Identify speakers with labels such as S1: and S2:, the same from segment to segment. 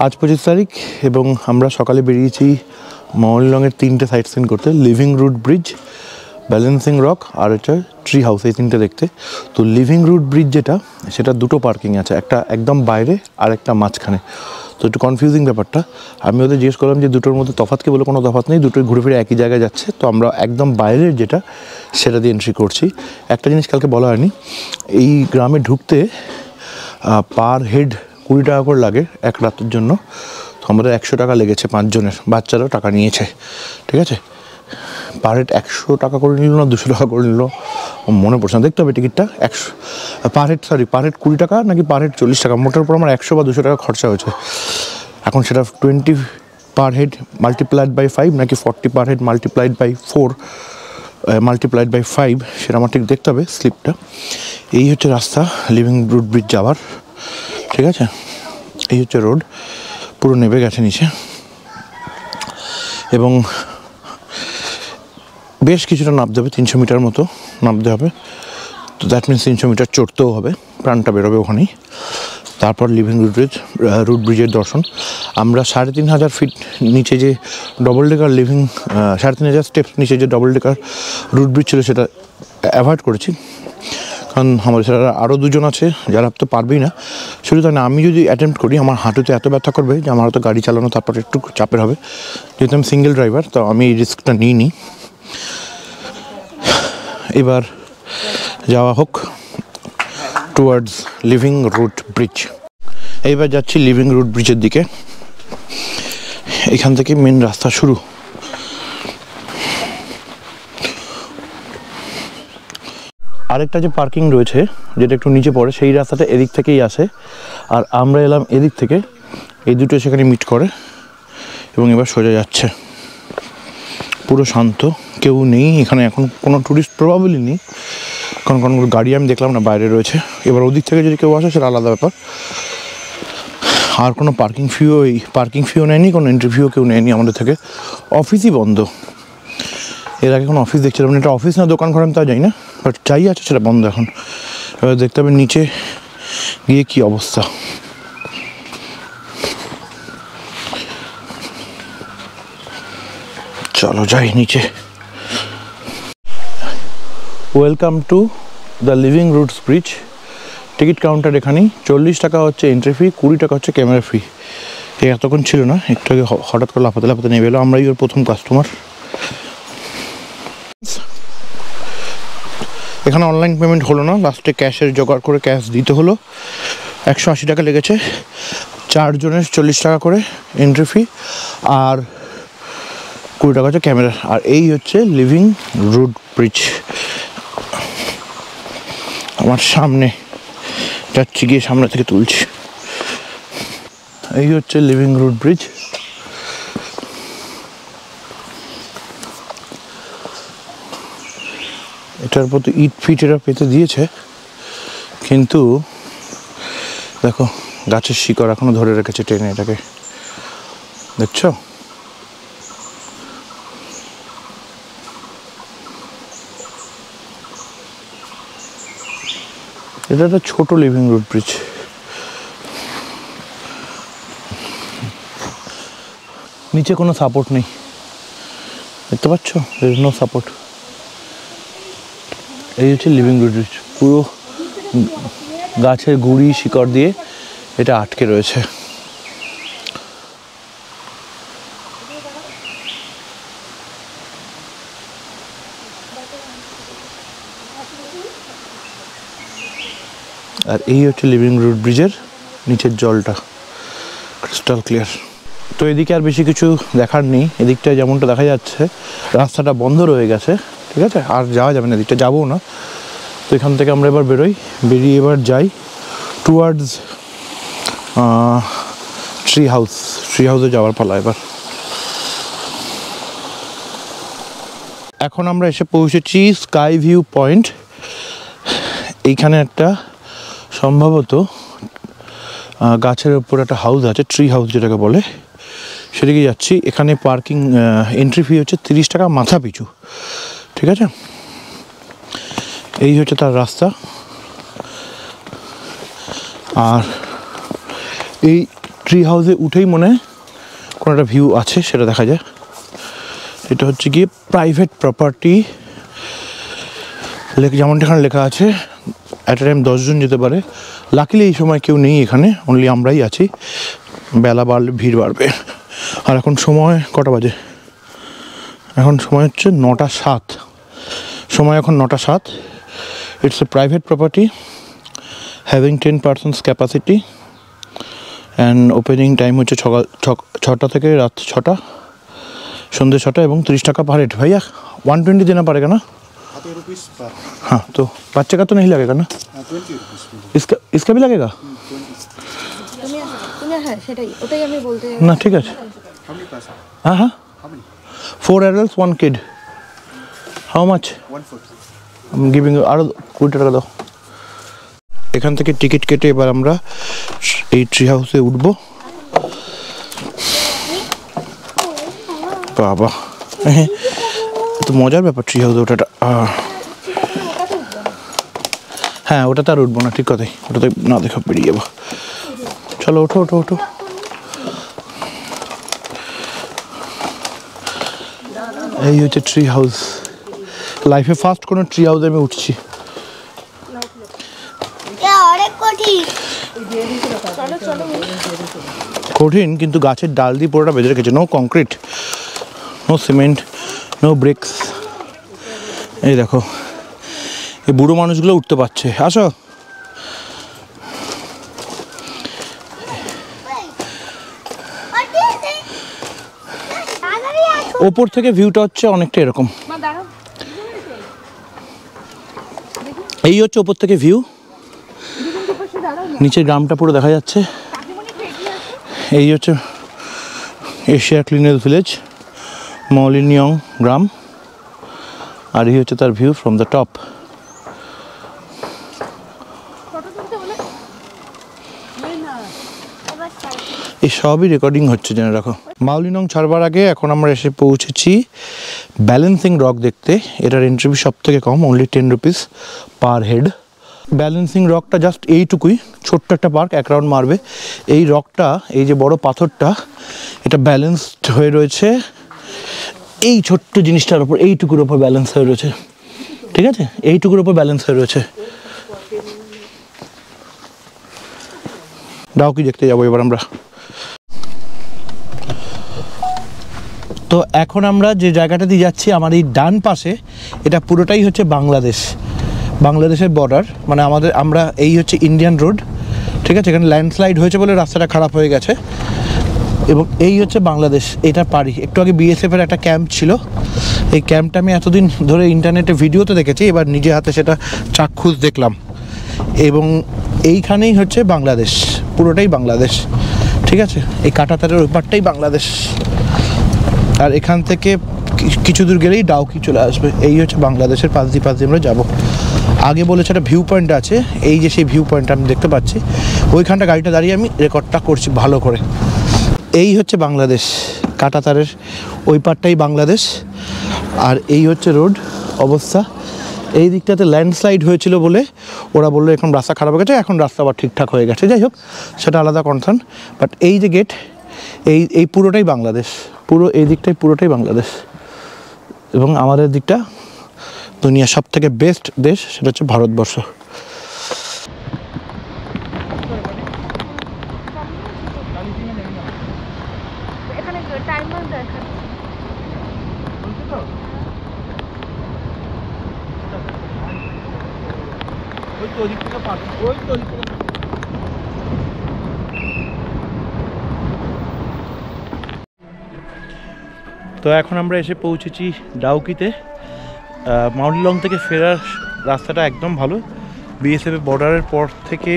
S1: আজ 25 তারিখ এবং আমরা সকালে বেরিয়েছি মহললংয়ের 3টে সাইট সিন করতে। Living root bridge, balancing rock আর এটা ট্রি হাউস, এই 3টে দেখতে। তো লিভিং রুট ব্রিজ যেটা, সেটা দুটো পার্কিং আছে, একটা একদম বাইরে আর একটা মাঝখানে। তো একটু কনফিউজিং ব্যাপারটা। আমি ওদের জিজ্ঞেস করলাম যে দুটোর মধ্যে তফাৎ কি, বলে কোনো তফাৎ নেই, দুটোই ঘুরে ফিরে একই জায়গায় যাচ্ছে। তো আমরা একদম বাইরের যেটা, সেটা দিয়ে এন্ট্রি করছি। একটা জিনিস কালকে বলা হয়নি, এই গ্রামে ঢুকতে পার হেড 20 টাকা করে লাগে এক রাতের জন্য। তো আমাদের 100 টাকা লেগেছে 5 জনের, বাচ্চারাও টাকা নিয়েছে, ঠিক আছে। পার হেড 100 টাকা করে নিল না 200 টাকা করে নিল মনে পড়ছে না, দেখতে হবে টিকিটটা। 100 পার হেড, পার হেড 20 টাকা নাকি পার হেড 40 টাকা, মোটার উপর আমার 100 বা 200 টাকা খরচা হয়েছে। এখন সেটা 20 পার হেড মাল্টিপ্লাইড বাই 5 নাকি 40 per head multiplied by 4 multiplied by 5, সেটা আমার ঠিক দেখতে হবে স্লিপটা। এই হচ্ছে রাস্তা লিভিং রুট ব্রিজ যাওয়ার, ঠিক আছে। এই হচ্ছে রোড, পুরো নেমে গেছে নিচে এবং বেশ কিছুটা নামতে হবে, 300 মিটার মতো নামতে হবে। তো দ্যাট মিনস 300 মিটার চড়তেও হবে, প্রাণটা বেরোবে ওখানেই। তারপর লিভিং রুট ব্রিজের দর্শন। আমরা 3500 ফিট নিচে যে ডবল ডেকার লিভিং 3500 স্টেপস নিচে যে ডবল ডেকার রুট ব্রিজ ছিল, সেটা অ্যাভয়েড করেছি, কারণ আমাদের সাথে আরও 2 জন আছে যারা তো পারবেই না। শুধু তাই না, আমি যদি অ্যাটেম্প্ট করি আমার হাঁটুতে এত ব্যথা করবে যে আমার হয়তো গাড়ি চালানো তারপর একটু চাপের হবে। যেহেতু আমি সিঙ্গেল ড্রাইভার, তো আমি এই রিস্কটা নিইনি। এবার যাওয়া হোক টুয়ার্ডস লিভিং রুট ব্রিজ। এইবার যাচ্ছি লিভিং রুট ব্রিজের দিকে। এখান থেকে মেন রাস্তা শুরু। আরেকটা যে পার্কিং রয়েছে যেটা একটু নিচে পড়ে, সেই রাস্তাটা এদিক থেকেই আসে, আর আমরা এলাম এদিক থেকে। এই দুটো সেখানে মিট করে এবং এবার সোজা যাচ্ছে। পুরো শান্ত, কেউ নেই এখানে, এখন কোনো ট্যুরিস্ট প্রবাবলি নেই, কারণ কোনো গাড়ি আমি দেখলাম না, বাইরে রয়েছে। এবার ওদিক থেকে যদি কেউ আসে সেটা আলাদা ব্যাপার। আর কোনো পার্কিং ফিও নেয়নি, কোনো এন্ট্রি ফিও কেউ নেয়নি আমাদের থেকে। অফিসই বন্ধ। এর আগে কোনো অফিস দেখছিলাম, এটা অফিস না দোকান ঘর আমি তা যাই না, বাট যাই আছে সেটা বন্ধ এখন। এবার দেখতে হবে নিচে গিয়ে কী অবস্থা। চলো যাই নিচে। Welcome to the living roots bridge. Ticket counter এখানেই। 40 টাকা হচ্ছে এন্ট্রি ফি, 20 টাকা হচ্ছে ক্যামেরা ফি। এতক্ষণ ছিল না, একটু আগে হঠাৎ করে লাফাতে নেমে এলো। আমরাই ওর প্রথম কাস্টমার। এখানে অনলাইন পেমেন্ট হলো না, লাস্টে ক্যাশের জোগাড় করে ক্যাশ দিতে হলো। 180 টাকা লেগেছে, 4 জনের 40 টাকা করে এন্ট্রি ফি, আর 20 টাকা হচ্ছে ক্যামেরা। আর এই হচ্ছে লিভিং রুট ব্রিজ। আমার সামনে যাচ্ছি, গিয়ে সামনে থেকে তুলছি। এই হচ্ছে লিভিং রুট ব্রিজ। এটার প্রতি ইট ফিট এরা পেতে দিয়েছে, কিন্তু দেখো গাছের শিকড় এখনো ধরে রেখেছে টেনে এটাকে, দেখছো? এটা একটা ছোট লিভিং রুট ব্রিজ। নিচে কোনো সাপোর্ট নেই, দেখতে পাচ্ছ? There is no support. এই হচ্ছে লিভিং রুট ব্রিজ, পুরো গাছের গুঁড়ি শিকড় দিয়ে এটা আটকে রয়েছে। আর এই হচ্ছে লিভিং রুট ব্রিজের নিচের জলটা, ক্রিস্টাল ক্লিয়ার। তো এদিকে আর বেশি কিছু দেখার নেই। এদিকটা যেমনটা দেখা যাচ্ছে রাস্তাটা বন্ধ রয়ে গেছে, ঠিক আছে, আর যাওয়া যাবে না, এদিকটা যাবো না। তো এখান থেকে আমরা এবার বেরিয়ে এবার যাই টুয়ার্ডস ট্রি হাউসে যাওয়ার পালা এবার। এখন আমরা এসে পৌঁছেছি স্কাই ভিউ পয়েন্ট। এইখানে একটা সম্ভবত গাছের উপর একটা হাউস আছে, ট্রি হাউস যেটাকে বলে, সেদিকে যাচ্ছি। এখানে পার্কিং এন্ট্রি ফি হচ্ছে 30 টাকা মাথা পিছু, ঠিক আছে। এই হচ্ছে তার রাস্তা। আর এই ট্রি হাউসে উঠেই মনে হয় কোনো একটা ভিউ আছে, সেটা দেখা যায়। এটা হচ্ছে গিয়ে প্রাইভেট প্রপার্টি, যেমনটা এখানে লেখা আছে অ্যাট এ টাইম 10 জন যেতে পারে। লাকিলি এই সময় কেউ নেই এখানে, অনলি আমরাই আছি। বেলা বাড়লে ভিড় বাড়বে। আর এখন সময় কটা বাজে? এখন সময় হচ্ছে 9:07। সময় এখন 9:07। It's a private property having 10 persons capacity and opening time হচ্ছে সকাল 6টা থেকে রাত 6টা, সন্ধ্যে 6টা, এবং 30 টাকা পার হেড। भैया 120 देना पड़ेगा ना? हाँ, तो बच्चे का तो नहीं लगेगा ना? इसका भी लगेगा ना? ठीक है। हाँ हाँ, 4 adults 1 kid. How much? 140. I'm giving you আরো 20 টাকা দাও। এখান থেকে টিকিট কেটে এবার আমরা এই ট্রি হাউসে উঠবো। বাবা, তো মজার ব্যাপার ট্রি হাউসে ওঠাটা। হ্যাঁ, ওটাতে আর উঠবো না, ঠিক কথাই। ওটাতে না দেখা বেরিয়ে যাবো। চলো ওঠো ওঠো ওঠো। এই হচ্ছে ট্রি হাউস। লাইফে ফার্স্ট কোনো ট্রি হাউসে আমি উঠছি। কঠিন, কিন্তু গাছের ডাল দিয়ে পুরোটা বেঁধে রেখেছে। No concrete, no cement, no bricks. এই দেখো, এই বুড়ো মানুষগুলো উঠতে পারছে। আসো। ওপর থেকে ভিউটা হচ্ছে অনেকটা এরকম। এই হচ্ছে ওপর থেকে ভিউ, নিচের গ্রামটা পুরো দেখা যাচ্ছে। এই হচ্ছে এশিয়া ক্লিনেস ভিলেজ, মলিনিয়ং গ্রাম, আর এই হচ্ছে তার ভিউ ফ্রম দ্য টপ। এই সবই রেকর্ডিং হচ্ছে, জেনে রাখো। মাউলিনং ছাড়বার আগে এখন আমরা এসে পৌঁছেছি ব্যালেন্সিং রক দেখতে। এটার এন্ট্রি ফি সব থেকে কম, only 10 rupees per head. Balancing রকটা জাস্ট এইটুকুই, ছোট্ট একটা পার্ক, 1 রাউন্ড মারবে। এই রকটা, এই যে বড় পাথরটা, এটা ব্যালেন্সড হয়ে রয়েছে এই ছোট্ট জিনিসটার ওপর, এইটুকুর ওপর ব্যালেন্স হয়ে রয়েছে। ঠিক আছে, এইটুকুর ওপর ব্যালেন্স হয়ে রয়েছে। ডাউকি দেখতে যাবো এবার আমরা। তো এখন আমরা যে জায়গাটা দিয়ে যাচ্ছি, আমার এই ডান পাশে, এটা পুরোটাই হচ্ছে বাংলাদেশ, বাংলাদেশের বর্ডার। মানে আমরা এই হচ্ছে ইন্ডিয়ান রোড। ঠিক আছে, এখানে ল্যান্ডস্লাইড হয়েছে বলে রাস্তাটা খারাপ হয়ে গেছে, এবং এই হচ্ছে বাংলাদেশ। এটা পারি। একটু আগে বিএসএফের একটা ক্যাম্প ছিল। এই ক্যাম্পটা আমি এতদিন ধরে ইন্টারনেটে ভিডিওতে দেখেছি, এবার নিজে হাতে সেটা চাক্ষুষ দেখলাম। এবং এইখানেই হচ্ছে বাংলাদেশ, পুরোটাই বাংলাদেশ। ঠিক আছে, এই কাঁটাতারের ওপারটাই বাংলাদেশ। আর এখান থেকে কিছু দূর গেলেই ডাউকি চলে আসবে। এই হচ্ছে বাংলাদেশের পাশ দিয়ে আমরা যাব। আগে বলেছে একটা ভিউ পয়েন্ট আছে, এই যে সেই ভিউ পয়েন্ট আমি দেখতে পাচ্ছি, ওইখানটা গাড়িটা দাঁড়িয়ে আমি রেকর্ডটা করছি ভালো করে। এই হচ্ছে বাংলাদেশ, কাঁটাতারের ওই পারটাই বাংলাদেশ। আর এই হচ্ছে রোড অবস্থা। এই দিকটাতে ল্যান্ডস্লাইড হয়েছিল বলে ওরা বললো এখন রাস্তা খারাপ হয়ে গেছে, এখন রাস্তা আবার ঠিকঠাক হয়ে গেছে। যাই হোক, সেটা আলাদা কনসার্ন। বাট এই যে গেট, এই পুরোটাই বাংলাদেশ, পুরো এই দিকটাই পুরোটাই বাংলাদেশ। এবং আমাদের দিকটা দুনিয়ার সব থেকে বেস্ট দেশ, সেটা হচ্ছে ভারতবর্ষ। তো এখন আমরা এসে পৌঁছেছি ডাউকিতে। মাউলিনং থেকে ফেরার রাস্তাটা একদম ভালো, বিএসএফ বর্ডারের পর থেকে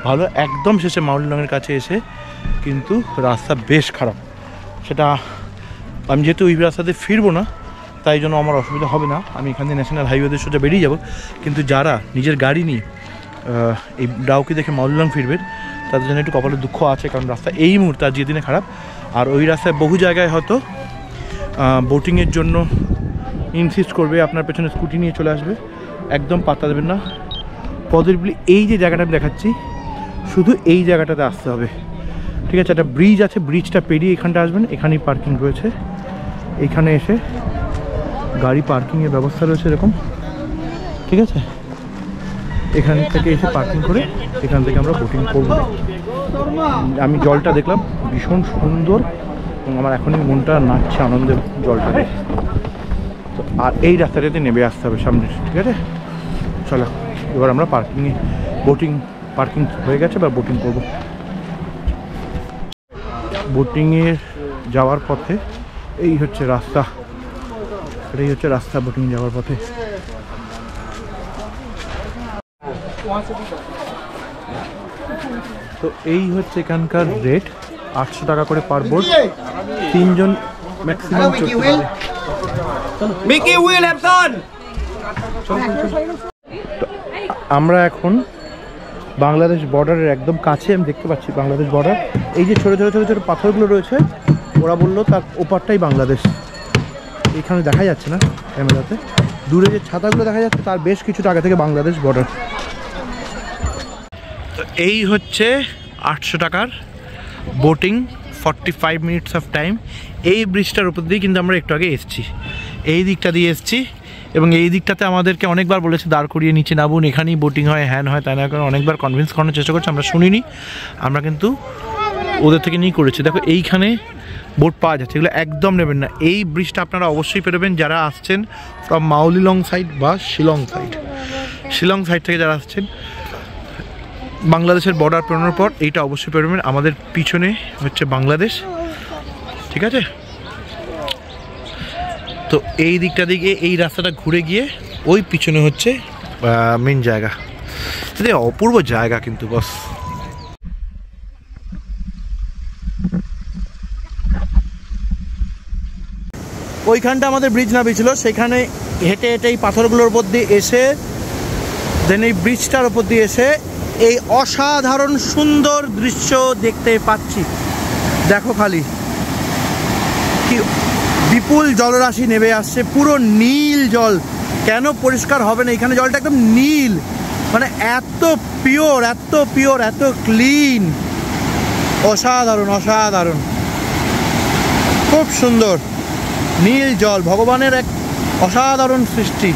S1: ভালো। একদম শেষে মাউলিনংয়ের কাছে এসে কিন্তু রাস্তা বেশ খারাপ। সেটা আমি যেহেতু ওই রাস্তাতে ফিরবো না, তাই জন্য আমার অসুবিধা হবে না। আমি এখান থেকে ন্যাশনাল হাইওয়েতে সোজা বেরিয়ে যাব। কিন্তু যারা নিজের গাড়ি নিয়ে এই ডাউকি দেখে মাউলিনং ফিরবে, তাদের জন্য একটু কপালে দুঃখ আছে, কারণ রাস্তা এই মুহূর্তে আর যে দিনে খারাপ। আর ওই রাস্তায় বহু জায়গায় হয়তো বোটিংয়ের জন্য ইনসিস্ট করবে, আপনার পেছনে স্কুটি নিয়ে চলে আসবে, একদম পাত্তা দেবেন না। পজিটিভলি এই যে জায়গাটা আমি দেখাচ্ছি, শুধু এই জায়গাটাতে আসতে হবে। ঠিক আছে, একটা ব্রিজ আছে, ব্রিজটা পেরিয়ে এখানটা আসবেন, এখানেই পার্কিং রয়েছে। এইখানে এসে গাড়ি পার্কিংয়ের ব্যবস্থা রয়েছে এরকম, ঠিক আছে। এখান থেকে এসে পার্কিং করে এখান থেকে আমরা বোটিং করব। আমি জলটা দেখলাম ভীষণ সুন্দর এবং আমার এখনই মনটা নাচছে আনন্দের জলটা দেখে। তো আর এই রাস্তাটাতে নেমে আসতে হবে সামনে, ঠিক আছে। চলো এবার আমরা পার্কিংয়ে পার্কিং হয়ে গেছে, এবার বোটিং করব। বোটিংয়ে যাওয়ার পথে এই হচ্ছে রাস্তা, এটাই হচ্ছে রাস্তা বোটিং যাওয়ার পথে। তো এই হচ্ছে এখানকার রেট, 800 টাকা করে পার বোট, 3 জন ম্যাক্সিমাম চড়তে পারে। আমরা এখন বাংলাদেশ বর্ডারের একদম কাছে, আমি দেখতে পাচ্ছি বাংলাদেশ বর্ডার। এই যে ছোট ছোট ছোট ছোট পাথরগুলো রয়েছে, ওরা বললো তার ওপারটাই বাংলাদেশ। এখানে দেখা যাচ্ছে না ক্যামেরাতে, দূরে যে ছাতাগুলো দেখা যাচ্ছে তার বেশ কিছুটা আগে থেকে বাংলাদেশ বর্ডার। তো এই হচ্ছে 800 টাকার বোটিং, 45 মিনিটস অফ টাইম। এই ব্রিজটার উপর দিয়ে কিন্তু আমরা একটু আগে এসেছি, এই দিকটা দিয়ে এসেছি, এবং এই দিকটাতে আমাদেরকে অনেকবার বলেছে দাঁড় করিয়ে নিচে নামুন, এখানেই বোটিং হয়, হ্যান হয়, তাই না, কারণ অনেকবার কনভিন্স করানোর চেষ্টা করছে, আমরা শুনিনি। আমরা কিন্তু ওদের থেকে নিয়েই করেছি। দেখো এইখানে বোট পাওয়া যাচ্ছে, এগুলো একদম নেবেন না। এই ব্রিজটা আপনারা অবশ্যই পেরোবেন যারা আসছেন ফ্রম মাউলিলং সাইড বা শিলং সাইড থেকে যারা আসছেন। বাংলাদেশের বর্ডার পেরোনোর পর এইটা অবশ্যই পেরোবেন। আমাদের পিছনে হচ্ছে বাংলাদেশ, ঠিক আছে। তো এই দিকটা দিকে এই রাস্তাটা ঘুরে গিয়ে ওই পিছনে হচ্ছে মেন জায়গা। এটা অপূর্ব জায়গা কিন্তু বস। ওইখানটা আমাদের ব্রিজ নামা ছিল, সেখানে হেঁটে হেঁটে এই পাথরগুলোর উপর দিয়ে এসে দেন এই ব্রিজটার উপর দিয়ে এসে এই অসাধারণ সুন্দর দৃশ্য দেখতে পাচ্ছি। দেখো খালি কি বিপুল জলরাশি নেমে আসছে, পুরো নীল জল। কেন পরিষ্কার হবে না, এখানে জলটা একদম নীল, মানে এত পিওর, এত পিওর, এত ক্লিন, অসাধারণ অসাধারণ, খুব সুন্দর নীল জল, ভগবানের এক অসাধারণ সৃষ্টি।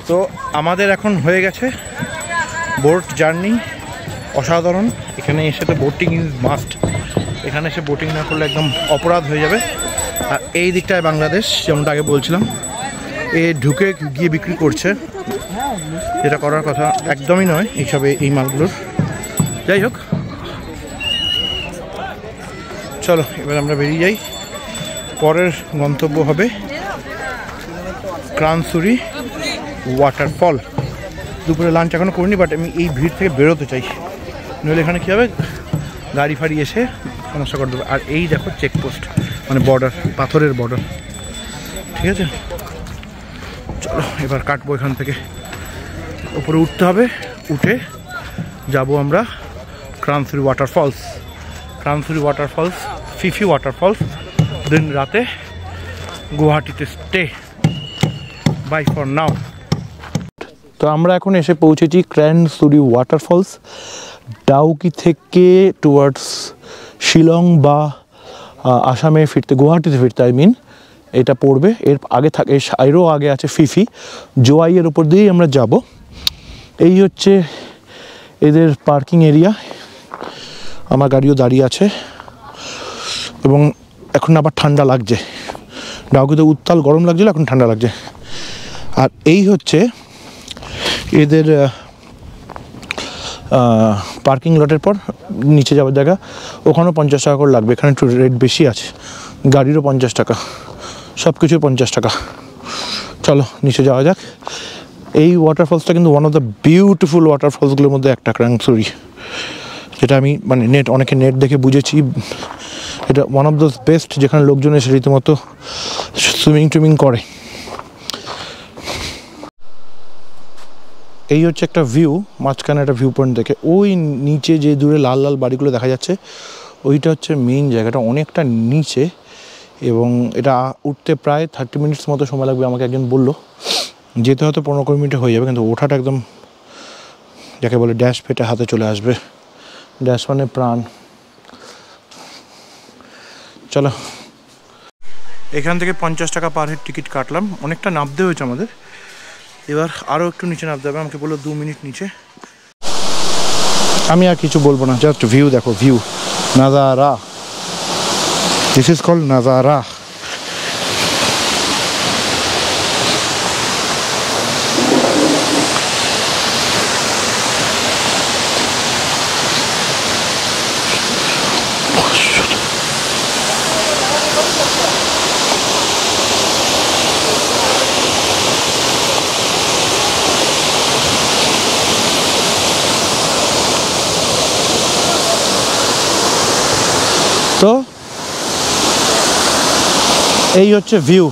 S1: তো আমাদের এখন হয়ে গেছে বোট জার্নি, অসাধারণ। এখানে এসে তো বোটিং ইজ মাস্ট, এখানে এসে বোটিং না করলে একদম অপরাধ হয়ে যাবে। আর এই দিকটায় বাংলাদেশ, যেমনটা আগে বলছিলাম, এ ঢুকে গিয়ে বিক্রি করছে, যেটা করার কথা একদমই নয় এইসবে এই মালগুলোর। যাই হোক, চলো এবার আমরা বেরিয়ে যাই। পরের গন্তব্য হবে ক্রানসুরি ওয়াটারফল। দুপুরে লাঞ্চ এখনও করিনি, বাট আমি এই ভিড় থেকে বেরোতে চাই, নইলে এখানে কী হবে গাড়ি ফাড়ি এসে সমস্যা করে দেবে। আর এই দেখো চেকপোস্ট, মানে বর্ডার, পাথরের বর্ডার, ঠিক আছে। চলো এবার কাটবো এখান থেকে, উপরে উঠতে হবে, উঠে যাব আমরা Krangsuri waterfalls. Krangsuri waterfalls, Phephe waterfalls, দিন রাতে গুয়াহাটিতে স্টে। Bye for now. তো আমরা এখন এসে পৌঁছেছি ক্রানসুরি ওয়াটারফলস। ডাউকি থেকে টুয়ার্ডস শিলং বা আসামে ফিরতে, গুয়াহাটিতে ফিরতে এটা পড়বে। এর আগে থাকে, এরও আগে আছে ফিফি, জোয়াইয়ের উপর দিয়েই আমরা যাব। এই হচ্ছে এদের পার্কিং এরিয়া, আমার গাড়িও দাঁড়িয়ে আছে। এবং এখন আবার ঠান্ডা লাগছে, ডাউকিতে উত্তাল গরম লাগছিল, এখন ঠান্ডা লাগছে। আর এই হচ্ছে এদের পার্কিং লটের পর নিচে যাওয়ার জায়গা, ওখানেও 50 টাকা করে লাগবে। এখানে একটু রেট বেশি আছে, গাড়িরও 50 টাকা, সব কিছুই 50 টাকা। চলো নিচে যাওয়া যাক। এই ওয়াটারফলসটা কিন্তু ওয়ান অফ দ্য বিউটিফুল ওয়াটারফলসগুলোর মধ্যে একটা, ক্রানসুরি, যেটা আমি মানে অনেকে নেট দেখে বুঝেছি। এটা ওয়ান অফ দোজ বেস্ট, যেখানে লোকজন এসে রীতিমতো সুইমিং করে। এই হচ্ছে একটা ভিউ, মাঝখানে একটা ভিউ পয়েন্ট দেখে ওই নিচে যে দূরে লাল লাল বাড়িগুলো দেখা যাচ্ছে, ওইটা হচ্ছে মেইন জায়গাটা, অনেকটা নিচে। এবং এটা উঠতে প্রায় 30 মিনিটস মতো সময় লাগবে, আমাকে একজন বললো। যেতে হয়তো 15-20 মিনিটে হয়ে যাবে, কিন্তু ওঠাটা একদম যাকে বলে ড্যাশ ফেটে হাতে চলে আসবে। ড্যাশ মানে প্রাণ। চলো, এখান থেকে 50 টাকা পার হেড টিকিট কাটলাম, অনেকটা নামতে হয়েছে আমাদের। এবার আরও একটু নিচে নামতে হবে, আমাকে বললো 2 মিনিট নিচে। আমি আর কিছু বলবো না, জাস্ট ভিউ দেখো, view, Nazara, this is called নাজারা। তো এই হচ্ছে ভিউ।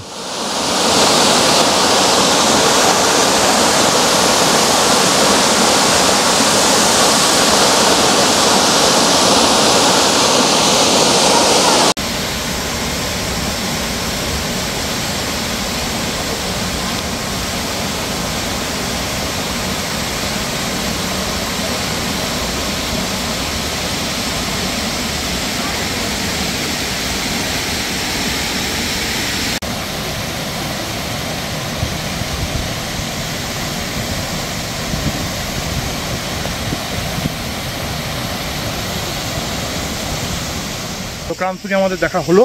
S1: তো ক্রানসুরি আমাদের দেখা হলো,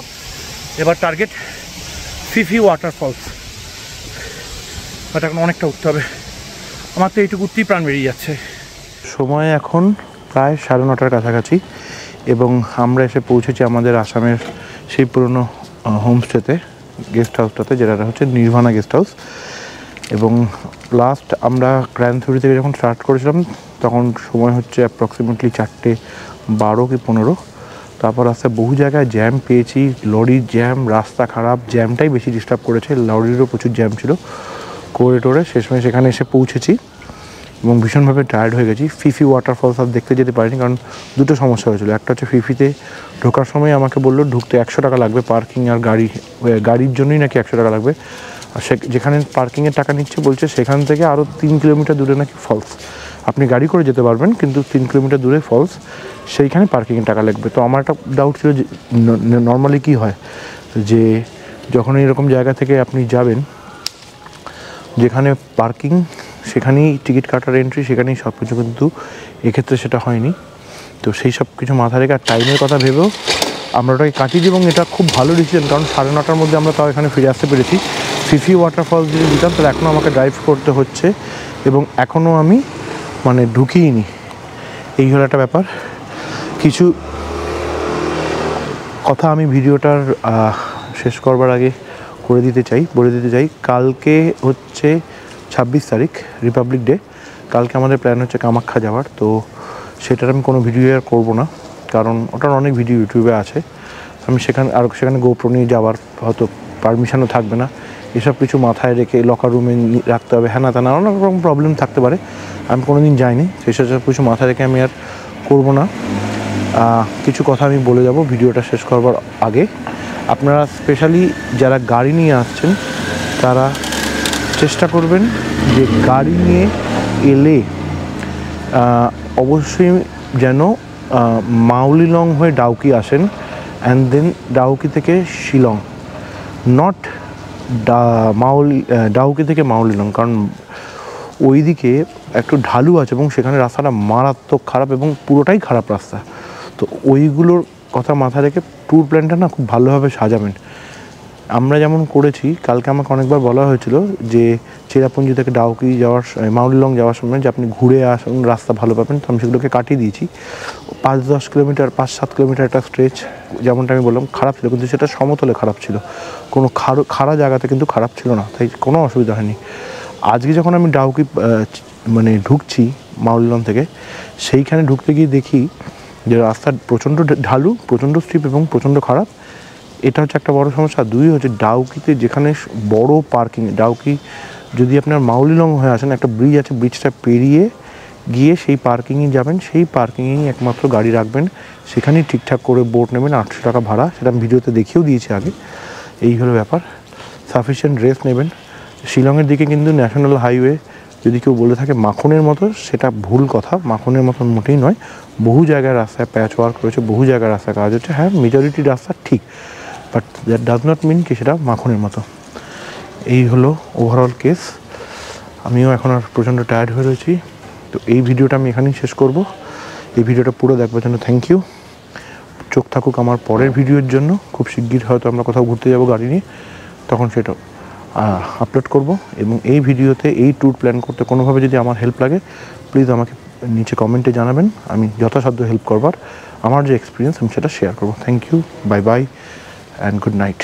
S1: এবার টার্গেট ফিফি ওয়াটারফলস। বাট এখন অনেকটা উঠতে হবে, আমার তো এইটুকু উঠতেই প্রাণ বেরিয়ে যাচ্ছে। সময় এখন প্রায় 9:30টার কাছাকাছি, এবং আমরা এসে পৌঁছেছি আমাদের আসামের সেই পুরনো হোমস্টেতে, গেস্ট হাউসটাতে, যেটা হচ্ছে নির্ভানা গেস্ট হাউস। এবং লাস্ট আমরা ক্রানসুরি থেকে যখন স্টার্ট করেছিলাম, তখন সময় হচ্ছে অ্যাপ্রক্সিমেটলি 4:12 কি 15। তারপর আস্তে বহু জায়গায় জ্যাম পেয়েছি, লরির জ্যাম, রাস্তা খারাপ, জ্যামটাই বেশি ডিস্টার্ব করেছে, লরিরও প্রচুর জ্যাম ছিল করে টোরে। শেষমেশ সেখানে এসে পৌঁছেছি এবং ভীষণভাবে টায়ার্ড হয়ে গেছি। ফিফি ওয়াটারফলস আর দেখতে যেতে পারিনি, কারণ দুটো সমস্যা হয়েছিল। একটা হচ্ছে ফিফিতে ঢোকার সময় আমাকে বললো ঢুকতে 100 টাকা লাগবে, পার্কিং আর গাড়ির জন্যই নাকি 100 টাকা লাগবে। আর যেখানে পার্কিংয়ের টাকা নিচ্ছে বলছে সেখান থেকে আরও 3 কিলোমিটার দূরে নাকি ফলস, আপনি গাড়ি করে যেতে পারবেন, কিন্তু 3 কিলোমিটার দূরে ফলস, সেইখানে পার্কিংয়ের টাকা লাগবে। তো আমার একটা ডাউট ছিল যে নর্মালি কী হয়, যে যখন এরকম জায়গা থেকে আপনি যাবেন, যেখানে পার্কিং সেখানেই টিকিট কাটার এন্ট্রি, সেখানেই সব কিছু, কিন্তু এক্ষেত্রে সেটা হয়নি। তো সেই সব কিছু মাথা রেখে আর টাইমের কথা ভেবেও আমরা ওটাকে কাটিয়েছি, এবং এটা খুব ভালো ডিসিশন, কারণ 9:30টার মধ্যে আমরা তাও এখানে ফিরে আসতে পেরেছি। ফিফি ওয়াটারফলস যদি দিতাম তাহলে এখনও আমাকে ড্রাইভ করতে হচ্ছে, এবং এখনও আমি মানে ঢুকিয়েইনি। এই হলো একটা ব্যাপার। কিছু কথা আমি ভিডিওটার শেষ করবার আগে বলে দিতে চাই কালকে হচ্ছে 26 তারিখ রিপাবলিক ডে। কালকে আমাদের প্ল্যান হচ্ছে কামাখ্যা যাওয়ার। তো সেটার আমি কোনো ভিডিও আর করবো না, কারণ ওটার অনেক ভিডিও ইউটিউবে আছে। আমি সেখানে গোপ্রো নিয়ে যাওয়ার হয়তো পারমিশনও থাকবে না। এসব কিছু মাথায় রেখে লকার রুমে রাখতে হবে, হ্যাঁ না তা না, অনেক রকম প্রবলেম থাকতে পারে। আমি কোনো দিন যাইনি, সেসব কিছু মাথায় রেখে আমি আর করবো না। কিছু কথা আমি বলে যাব ভিডিওটা শেষ করবার আগে। আপনারা স্পেশালি যারা গাড়ি নিয়ে আসছেন তারা চেষ্টা করবেন যে গাড়ি নিয়ে এলে অবশ্যই যেন মাউলিলং হয়ে ডাউকি আসেন, অ্যান্ড দেন ডাউকি থেকে শিলং, নট ডাউকি থেকে মাউলিলং, কারণ ওইদিকে একটু ঢালু আছে এবং সেখানে রাস্তাটা মারাত্মক খারাপ এবং পুরোটাই খারাপ রাস্তা। তো ওইগুলোর কথা মাথায় রেখে ট্যুর প্ল্যানটা না খুব ভালোভাবে সাজাবেন। আমরা যেমন করেছি, কালকে আমাকে অনেকবার বলা হয়েছিল যে চেরাপুঞ্জি থেকে ডাউকি যাওয়ার মাউলিলং যাওয়ার সময় যে আপনি ঘুরে আসুন, রাস্তা ভালো পাবেন। তো আমি সেগুলোকে কাটিয়ে দিয়েছি। 5-10 কিলোমিটার 5-7 কিলোমিটার একটা স্ট্রেচ, যেমনটা আমি বললাম খারাপ ছিল, কিন্তু সেটা সমতলে খারাপ ছিল, কোনো খাড়া জায়গাতে কিন্তু খারাপ ছিল না, তাই কোনো অসুবিধা হয়নি। আজকে যখন আমি ডাউকি ঢুকছি মাউলিলং থেকে, সেইখানে ঢুকতে গিয়ে দেখি যে রাস্তা প্রচণ্ড ঢালু, প্রচণ্ড স্টিপ এবং প্রচণ্ড খারাপ। এটা হচ্ছে একটা বড় সমস্যা। 2 হচ্ছে ডাউকিতে যেখানে বড় পার্কিং, ডাউকি যদি আপনার মাউলিলং হয়ে আসেন, একটা ব্রিজ আছে, ব্রিজটা পেরিয়ে গিয়ে সেই পার্কিংয়ে যাবেন, সেই পার্কিংয়েই একমাত্র গাড়ি রাখবেন, সেখানেই ঠিকঠাক করে বোট নেবেন। 800 টাকা ভাড়া, সেটা আমি ভিডিওতে দেখিয়েও দিয়েছি আগে। এই হলো ব্যাপার। সাফিসিয়েন্ট রেস্ট নেবেন। শিলংয়ের দিকে কিন্তু ন্যাশনাল হাইওয়ে যদি কেউ বলে থাকে মাখনের মতো, সেটা ভুল কথা। মাখনের মতন মোটেই নয়। বহু জায়গায় রাস্তায় প্যাচ ওয়ার্ক রয়েছে, বহু জায়গায় রাস্তায় কাজ হচ্ছে। হ্যাঁ, মেজরিটি রাস্তা ঠিক, but that does not mean কি সেটা মাখনের মতো। এই হলো ওভারঅল কেস। আমিও এখন আর প্রচণ্ড টায়ার্ড হয়ে রয়েছি। তো এই ভিডিওটা আমি এখানেই শেষ করব। এই ভিডিওটা পুরো দেখবার জন্য থ্যাংক ইউ। চোখ থাকুক আমার পরের ভিডিওর জন্য। খুব শিগগির হয়তো আমরা কোথাও ঘুরতে যাব গাড়ি নিয়ে, তখন সেটা আপলোড করব। এবং এই ভিডিওতে এই ট্যুর প্ল্যান করতে কোনোভাবে যদি আমার হেল্প লাগে, প্লিজ আমাকে নিচে কমেন্টে জানাবেন। আমি যথাসাধ্য হেল্প করবার, আমার যে এক্সপিরিয়েন্স আমি সেটা শেয়ার করবো। Thank you, bye bye and good night.